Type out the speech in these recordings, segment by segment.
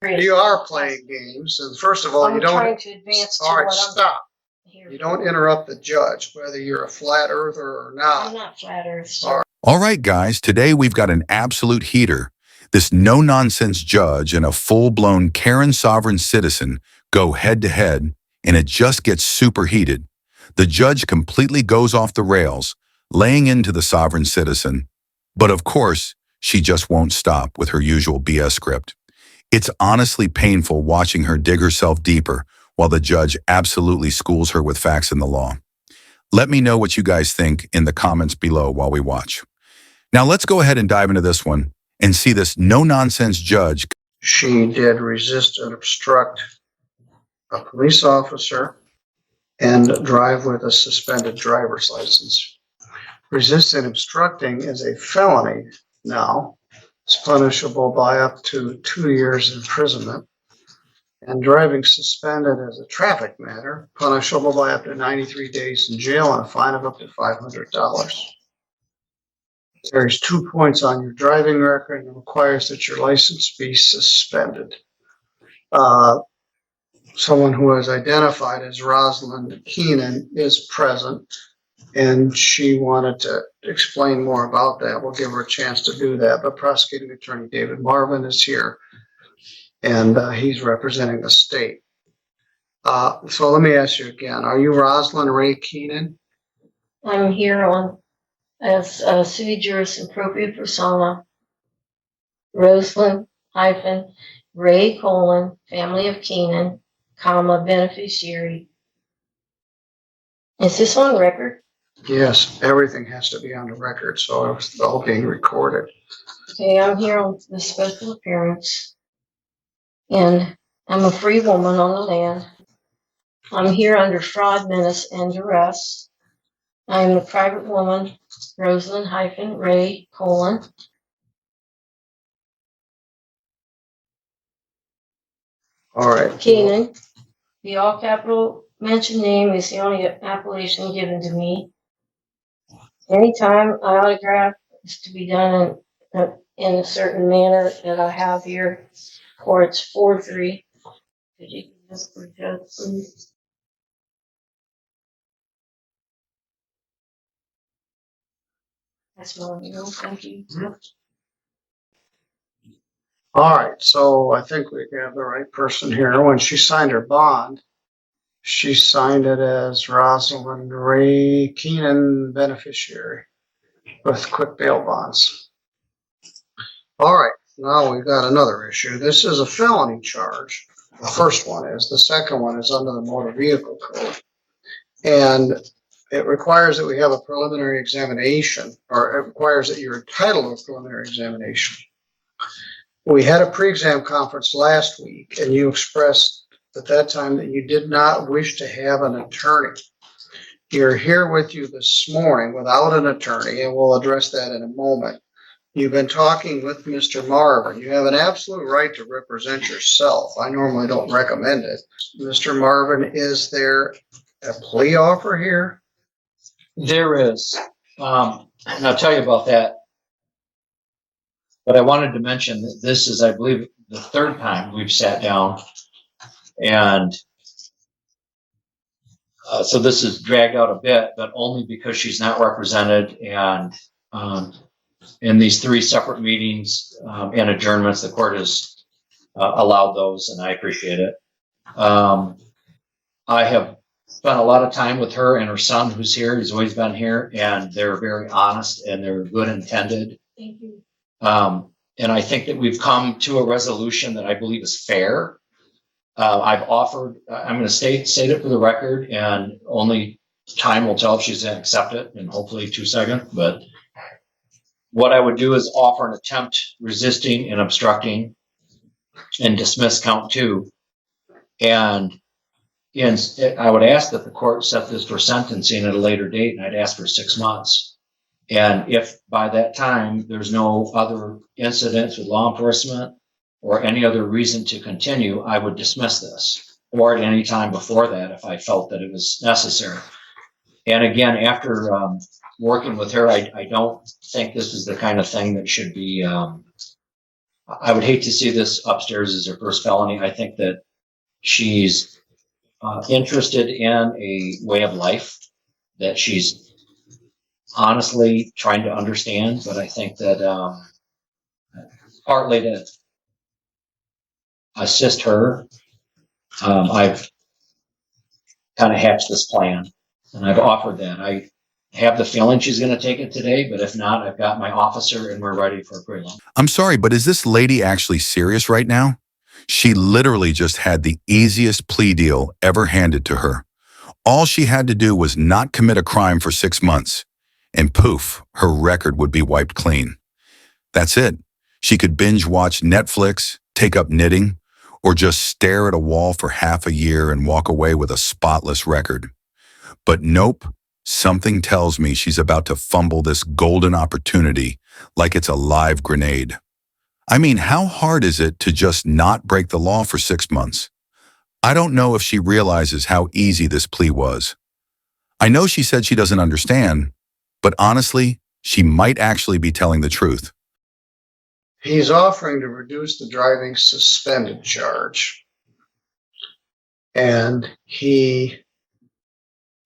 You are playing games, and first of all, you I'm don't. trying to advance to All right, what I'm stop. here You for. don't interrupt the judge, whether you're a flat earther or not. I'm not flat earth, sir. All right. All right, guys, today we've got an absolute heater. This no-nonsense judge and a full-blown Karen sovereign citizen go head-to-head, and it just gets super heated. The judge completely goes off the rails, laying into the sovereign citizen. But of course, she just won't stop with her usual BS script. It's honestly painful watching her dig herself deeper while the judge absolutely schools her with facts in the law. Let me know what you guys think in the comments below while we watch. Now let's go ahead and dive into this one and see this no-nonsense judge. She did resist and obstruct a police officer and drive with a suspended driver's license. Resist and obstructing is a felony now. It's punishable by up to 2 years imprisonment. And driving suspended as a traffic matter, punishable by up to 93 days in jail and a fine of up to $500. There's 2 points on your driving record and requires that your license be suspended. Someone who is identified as Rosalind Keenan is present, and she wanted to explain more about that. We'll give her a chance to do that, but prosecuting attorney David Marvin is here, and he's representing the state. So let me ask you again, are you Rosalind Ray Keenan? I'm here on as a sui juris impropria persona, Rosalind Ray family of Keenan, beneficiary. Is this on record? Yes, everything has to be on the record, so it's all being recorded. Okay, I'm here on the special appearance, and I'm a free woman on the land. I'm here under fraud, menace, and duress. I am a private woman, Rosalind Ray All right. Keenan. The all capital mentioned name is the only appellation given to me. Anytime an autograph is to be done in a certain manner that I have here, or it's forgery. Could you give this for judge, please? That's my deal. Thank you. All right, so I think we have the right person here. When she signed her bond, she signed it as Rosalind Ray Keenan beneficiary with quick bail bonds. All right, now we've got another issue. This is a felony charge. The first one is. The second one is under the Motor Vehicle Code. And it requires that we have a preliminary examination, or it requires that you're entitled to a preliminary examination. We had a pre-exam conference last week, and you expressed at that time that you did not wish to have an attorney. You're here with you this morning without an attorney, and we'll address that in a moment. You've been talking with Mr. Marvin. You have an absolute right to represent yourself. I normally don't recommend it. Mr. Marvin, is there a plea offer here? There is. And I'll tell you about that. But I wanted to mention that this is, I believe, the third time we've sat down. And so this is dragged out a bit, but only because she's not represented. And in these 3 separate meetings and adjournments, the court has allowed those, and I appreciate it. I have spent a lot of time with her and her son, who's here. He's always been here, and they're very honest and they're good intended. Thank you. And I think that we've come to a resolution that I believe is fair. I've offered, I'm going to state it for the record, and only time will tell if she's going to accept it, and hopefully 2 seconds. But what I would do is offer an attempt resisting and obstructing and dismiss count 2. And I would ask that the court set this for sentencing at a later date, and I'd ask for 6 months. And if by that time there's no other incidents with law enforcement or any other reason to continue, I would dismiss this, or at any time before that if I felt that it was necessary. And again, after working with her, I don't think this is the kind of thing that should be I would hate to see this upstairs as her first felony. I think that she's interested in a way of life that she's honestly trying to understand, but I think that partly to assist her, I've kind of hatched this plan, and I've offered that. I have the feeling she's going to take it today, but if not, I've got my officer and we're ready for a prelim. I'm sorry, but is this lady actually serious right now? She literally just had the easiest plea deal ever handed to her. All she had to do was not commit a crime for 6 months, and poof, her record would be wiped clean. That's it. She could binge watch Netflix, take up knitting, or just stare at a wall for half a year and walk away with a spotless record. But nope, something tells me she's about to fumble this golden opportunity like it's a live grenade. I mean, how hard is it to just not break the law for 6 months? I don't know if she realizes how easy this plea was. I know she said she doesn't understand, but honestly, she might actually be telling the truth. He's offering to reduce the driving suspended charge. And he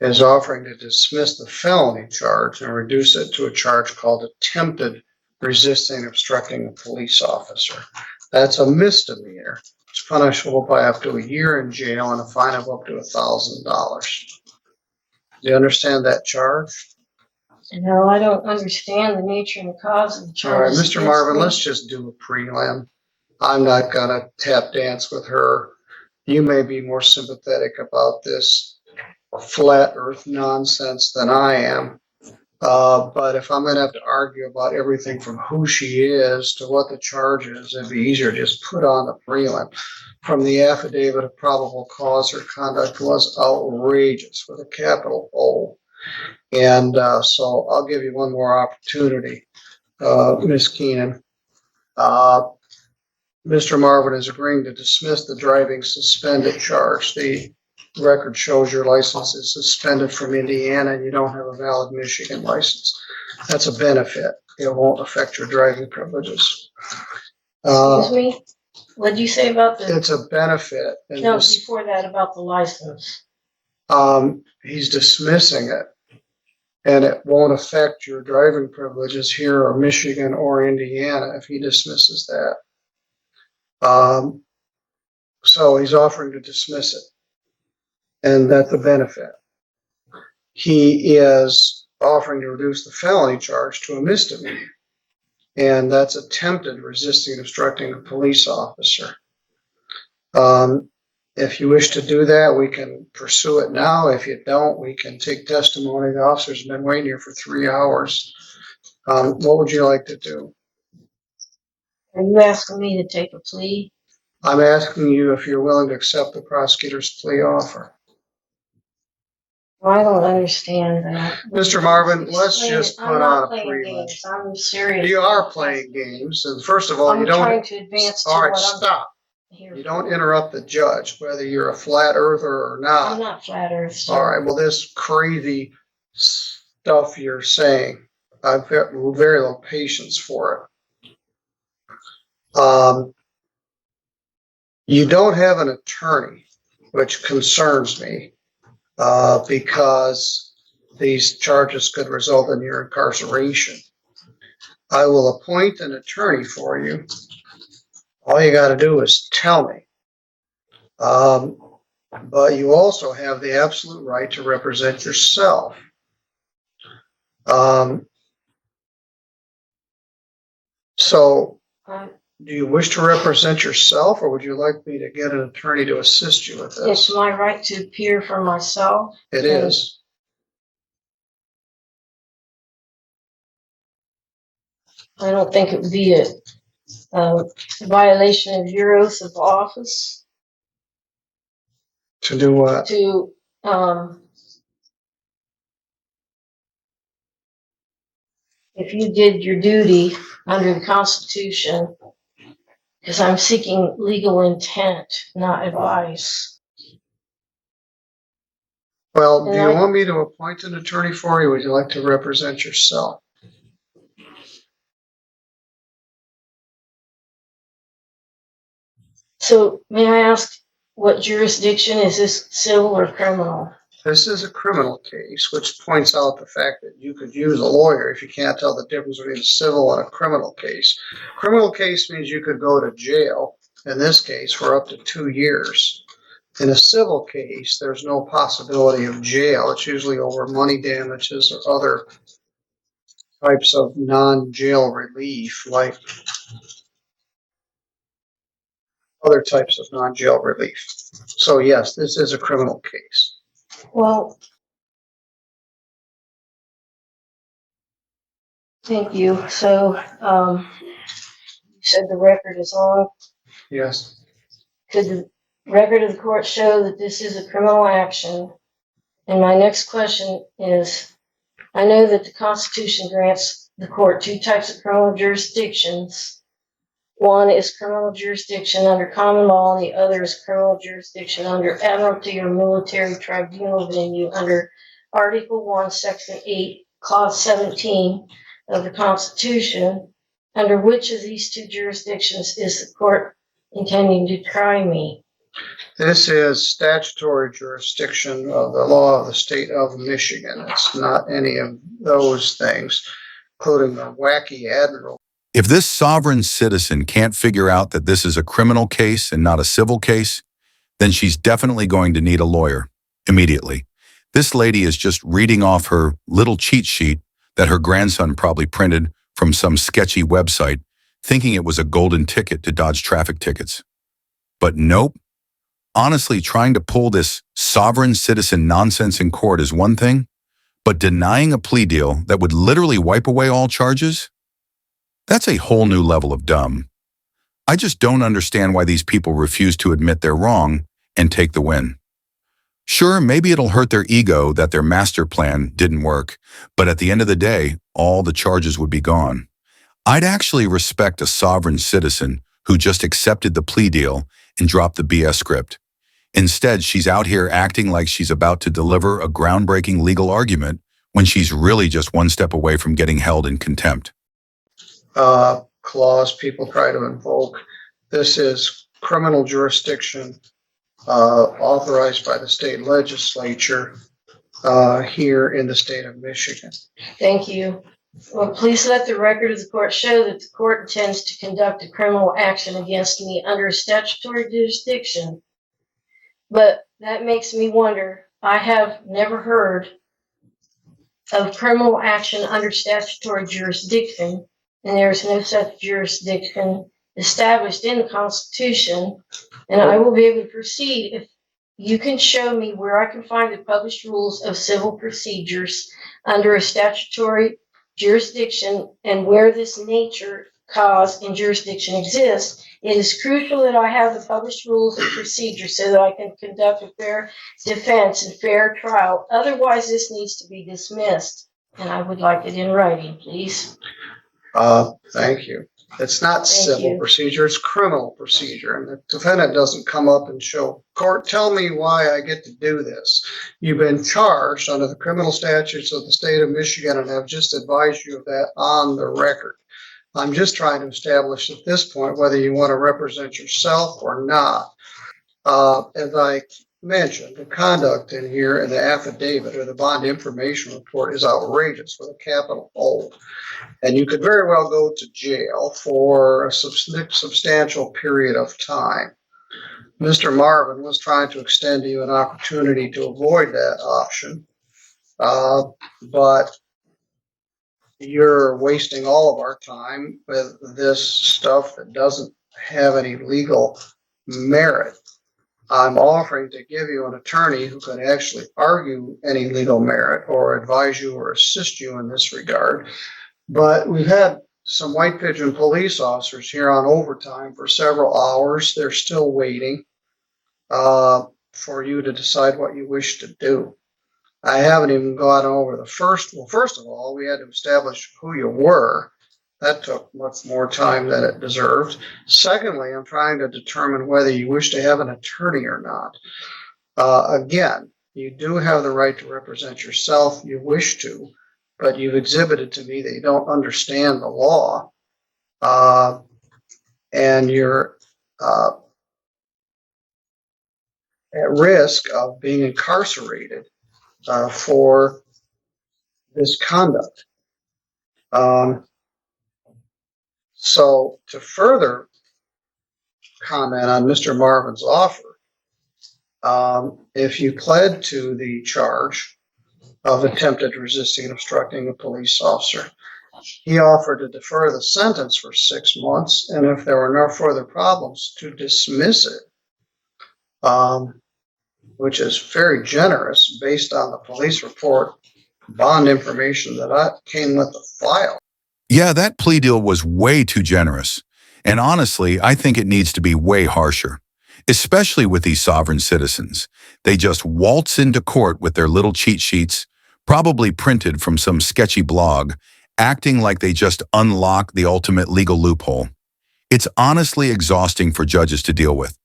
is offering to dismiss the felony charge and reduce it to a charge called attempted resisting obstructing a police officer. That's a misdemeanor. It's punishable by up to a year in jail and a fine of up to $1,000. Do you understand that charge? No, I don't understand the nature and the cause of the All right, charges. Mr. Marvin, let's just do a prelim. I'm not gonna tap dance with her. You may be more sympathetic about this flat earth nonsense than I am. But if I'm gonna have to argue about everything from who she is to what the charge is, it'd be easier to just put on the prelim. From the affidavit of probable cause, her conduct was outrageous with a capital O. And so I'll give you one more opportunity, Ms. Keenan. Mr. Marvin is agreeing to dismiss the driving suspended charge. The record shows your license is suspended from Indiana and you don't have a valid Michigan license. That's a benefit. It won't affect your driving privileges. Excuse me? What did you say about the, It's a benefit. And no, before that about the license? he's dismissing it. And it won't affect your driving privileges here or Michigan or Indiana if he dismisses that. So he's offering to dismiss it. And that's a benefit. He is offering to reduce the felony charge to a misdemeanor. And that's attempted resisting and obstructing a police officer. If you wish to do that, we can pursue it now. If you don't, we can take testimony. The officer's been waiting here for 3 hours. What would you like to do? Are you asking me to take a plea? I'm asking you if you're willing to accept the prosecutor's plea offer. Well, I don't understand that. Mr. Marvin, let's Explain just it. put I'm on not a playing prelim. games. I'm serious. You are playing games, and first of all, I'm you trying don't. to advance to All right, what I'm stop. here You for. don't interrupt the judge, whether you're a flat earther or I'm not. not flat earth. sir. All right, well, this crazy stuff you're saying, I've got very little patience for it. You don't have an attorney, which concerns me, because these charges could result in your incarceration. I will appoint an attorney for you. All you got to do is tell me. But you also have the absolute right to represent yourself. So, do you wish to represent yourself, or would you like me to get an attorney to assist you with It's this? my right to appear for myself. It is. I don't think it would be a violation of your oath of office To do what? to if you did your duty under the Constitution, because I'm seeking legal intent, not advice. Well, do you And I- want me to appoint an attorney for you? Or would you like to represent yourself? So may I ask what jurisdiction is this, civil or criminal? This is a criminal case, which points out the fact that you could use a lawyer if you can't tell the difference between a civil and a criminal case. Criminal case means you could go to jail, in this case, for up to 2 years. In a civil case, there's no possibility of jail. It's usually over money damages or other types of non-jail relief, like other types of non-jail relief. So yes, this is a criminal case. Well, thank you. So, you said the record is on. Yes. Could the record of the court show that this is a criminal action? And my next question is, I know that the Constitution grants the court 2 types of criminal jurisdictions. One is criminal jurisdiction under common law, and the other is criminal jurisdiction under admiralty or military tribunal venue under Article 1, Section 8, Clause 17 of the Constitution. Under which of these 2 jurisdictions is the court intending to try me? This is statutory jurisdiction of the law of the state of Michigan. It's not any of those things, including the wacky admiral. If this sovereign citizen can't figure out that this is a criminal case and not a civil case, then she's definitely going to need a lawyer immediately. This lady is just reading off her little cheat sheet that her grandson probably printed from some sketchy website, thinking it was a golden ticket to dodge traffic tickets. But nope. Honestly, trying to pull this sovereign citizen nonsense in court is one thing, but denying a plea deal that would literally wipe away all charges? That's a whole new level of dumb. I just don't understand why these people refuse to admit they're wrong and take the win. Sure, maybe it'll hurt their ego that their master plan didn't work, but at the end of the day, all the charges would be gone. I'd actually respect a sovereign citizen who just accepted the plea deal and dropped the BS script. Instead, she's out here acting like she's about to deliver a groundbreaking legal argument when she's really just one step away from getting held in contempt. Clause people try to invoke. This is criminal jurisdiction authorized by the state legislature here in the state of Michigan. Thank you. Well, please let the record of the court show that the court intends to conduct a criminal action against me under a statutory jurisdiction. But that makes me wonder, I have never heard of criminal action under statutory jurisdiction, and there is no such jurisdiction established in the Constitution, and I will be able to proceed if you can show me where I can find the published rules of civil procedures under a statutory jurisdiction and where this nature, cause, and jurisdiction exists. It is crucial that I have the published rules of procedure so that I can conduct a fair defense and fair trial. Otherwise, this needs to be dismissed, and I would like it in writing, please. Thank you. It's not Thank civil you. procedure, it's criminal procedure. And the defendant doesn't come up and show, court, tell me why I get to do this. You've been charged under the criminal statutes of the state of Michigan and have just advised you of that on the record. I'm just trying to establish at this point whether you want to represent yourself or not. As I mentioned, the conduct in here in the affidavit or the bond information report is outrageous with a capital O. And you could very well go to jail for a substantial period of time. Mr. Marvin was trying to extend you an opportunity to avoid that option, but you're wasting all of our time with this stuff that doesn't have any legal merit. I'm offering to give you an attorney who can actually argue any legal merit or advise you or assist you in this regard. But we've had some White Pigeon police officers here on overtime for several hours. They're still waiting for you to decide what you wish to do. I haven't even gone over the first. Well, first of all, we had to establish who you were. That took much more time than it deserved. Secondly, I'm trying to determine whether you wish to have an attorney or not. Again, you do have the right to represent yourself. You wish to, but you've exhibited to me that you don't understand the law, and you're at risk of being incarcerated for this conduct. So to further comment on Mr. Marvin's offer, if you pled to the charge of attempted resisting and obstructing a police officer, he offered to defer the sentence for 6 months, and if there were no further problems, to dismiss it, which is very generous based on the police report, bond information that came with the file. Yeah, that plea deal was way too generous. And honestly, I think it needs to be way harsher, especially with these sovereign citizens. They just waltz into court with their little cheat sheets, probably printed from some sketchy blog, acting like they just unlocked the ultimate legal loophole. It's honestly exhausting for judges to deal with.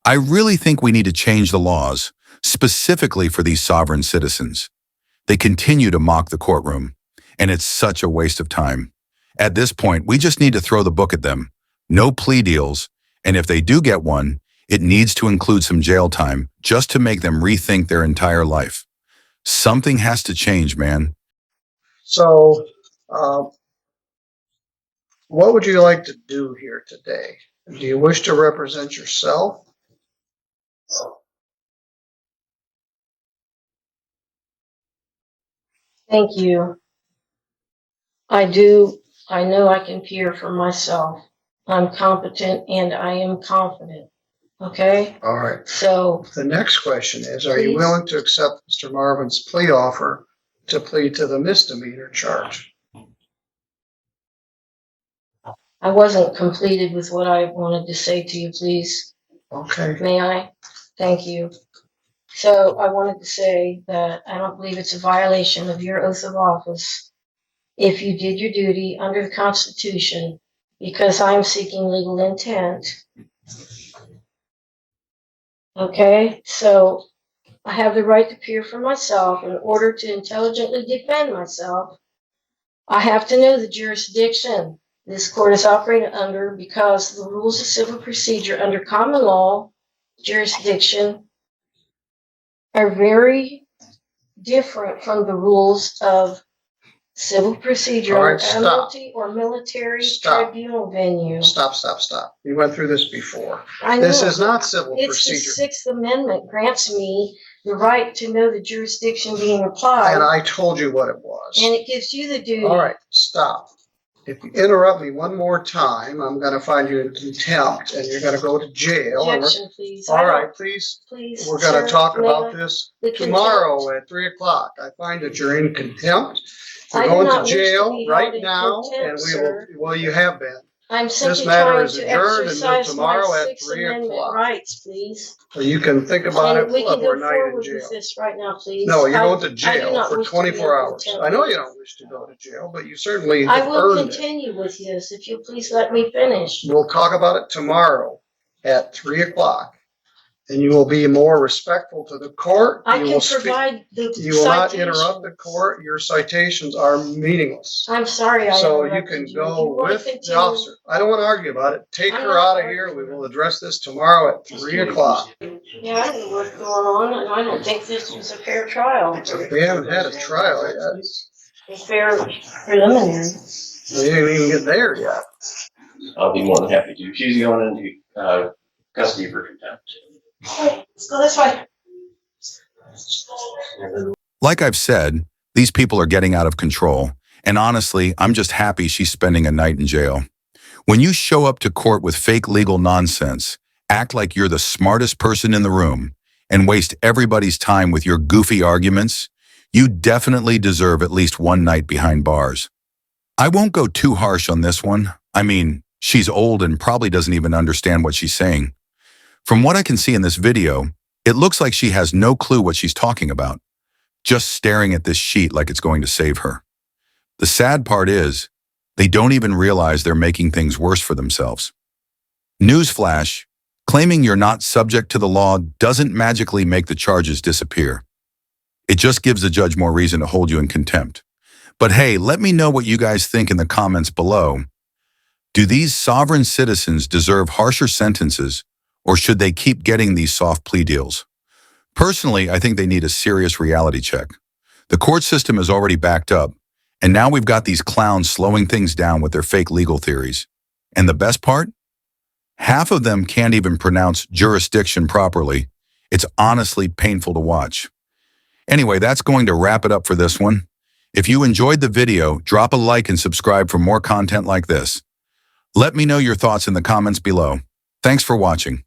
I really think we need to change the laws, specifically for these sovereign citizens. They continue to mock the courtroom, and it's such a waste of time. At this point, we just need to throw the book at them. No plea deals, and if they do get one, it needs to include some jail time just to make them rethink their entire life. Something has to change, man. So, what would you like to do here today? Do you wish to represent yourself? Thank you. I do. I know I can peer for myself. I'm competent and I am confident. Okay? All right. So, The next question is, are you Please. willing to accept Mr. Marvin's plea offer to plead to the misdemeanor charge? I wasn't completed with what I wanted to say to you, please. Okay. May I? Thank you. So I wanted to say that I don't believe it's a violation of your oath of office if you did your duty under the Constitution, because I'm seeking legal intent. Okay, so I have the right to peer for myself. In order to intelligently defend myself, I have to know the jurisdiction this court is operating under, because the rules of civil procedure under common law jurisdiction are very different from the rules of civil procedure All right, under stop. admiralty or military Stop. tribunal venue. Stop. You went through this before. I know. This is not civil It's the procedure. Sixth Amendment grants me the right to know the jurisdiction being applied, And I told you what it was. and it gives you the duty. All right, stop. If you interrupt me one more time, I'm going to find you in contempt and you're going to go to jail. And Objection, please. all right, please. Please. We're going to sir, talk may about I- this the tomorrow contempt. at 3:00. I find that you're in contempt. I You're do going not to wish to jail be held right in now, contempt, and we sir. will. Well, you have been. I'm simply This matter trying is to adjourned until exercise tomorrow my at Sixth 3 Amendment o'clock. rights, please. So you can think about And it we can go overnight in forward jail. with this right now, please. No, you're I- going to I do jail not for wish to be in 24 hours. contempt. I know you don't wish to go to jail, but you certainly I have will earned it. continue with this if you'll please let me finish. We'll talk about it tomorrow at 3:00, and you will be more respectful to the court. I You can will speak- provide the You will not interrupt citations. the court. Your citations are meaningless. I'm sorry I So you interrupted can you. go You wanna with the continue? officer. I don't want to argue about it. Take I'm her not out of here. arguing. We will address this tomorrow at 3:00. Yeah, I know what's going on, and I don't think this was a fair trial. We haven't had a trial yet. A fair preliminary. We didn't even get there yet. I'll be more than happy to. She's going into custody for contempt. Let's go this way. Like I've said, these people are getting out of control, and honestly, I'm just happy she's spending a night in jail. When you show up to court with fake legal nonsense, act like you're the smartest person in the room, and waste everybody's time with your goofy arguments, you definitely deserve at least one night behind bars. I won't go too harsh on this one. I mean, she's old and probably doesn't even understand what she's saying. From what I can see in this video, it looks like she has no clue what she's talking about, just staring at this sheet like it's going to save her. The sad part is, they don't even realize they're making things worse for themselves. Newsflash, claiming you're not subject to the law doesn't magically make the charges disappear. It just gives the judge more reason to hold you in contempt. But hey, let me know what you guys think in the comments below. Do these sovereign citizens deserve harsher sentences, Or should they keep getting these soft plea deals? Personally, I think they need a serious reality check. The court system is already backed up, and now we've got these clowns slowing things down with their fake legal theories. And the best part? Half of them can't even pronounce jurisdiction properly. It's honestly painful to watch. Anyway, that's going to wrap it up for this one. If you enjoyed the video, drop a like and subscribe for more content like this. Let me know your thoughts in the comments below. Thanks for watching.